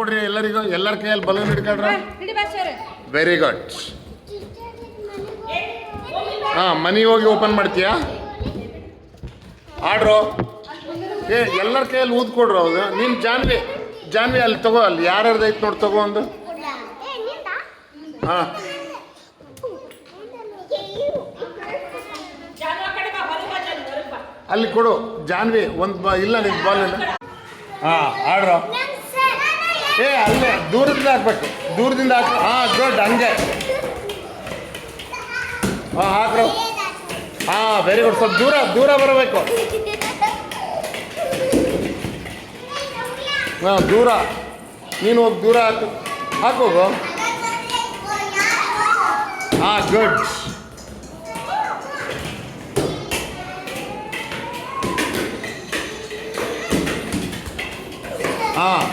ಕೊಡ್ರಿ ಎಲ್ಲರಿಗೂ, ಎಲ್ಲರ ಕೈಯಲ್ಲಿ ಬಲೂನ್ ಹಿಡ್ಕೊಳ್ರ. Very good. ಮನಿ ಹೋಗಿ ಓಪನ್ ಮಾಡ್ತೀಯಾ? ಆಡ್ರು. ಎಲ್ಲರ ಕೈಯಲ್ಲಿ ಊದ್ ಕೊಡ್ರು. ಹೌದು, ನೀನು ಜಾನ್ವಿ ಅಲ್ಲಿ ತಗೋ, ಅಲ್ಲಿ ಯಾರ್ಯಾರ್ದು ಐತೆ ನೋಡಿ ತಗೋ ಒಂದು. ಹಾಂ, ಅಲ್ಲಿ ಕೊಡು ಜಾನ್ವಿ ಒಂದು ಇಲ್ಲ ನಿನ್ ಬಾಲ್ ಇಲ್ಲ. ಹಾಂ, ಆಡ್ರು. ಅಲ್ಲೇ ದೂರದಿಂದ ಹಾಕ್ಬೇಕು, ದೂರದಿಂದ ಹಾಕು. ಹಾಂ, ಗುಡ್, ಹಂಗೆ. ಹಾಂ, ಹಾಕ್ರು. ಹಾಂ, ವೆರಿ ಗುಡ್. ಸ್ವಲ್ಪ ದೂರ ಬರಬೇಕು. ಹಾಂ, ದೂರ. ನೀನು ಹೋಗಿ ದೂರ ಹಾಕೋಗು. ಹಾಂ, ಗುಡ್. ಹಾಂ,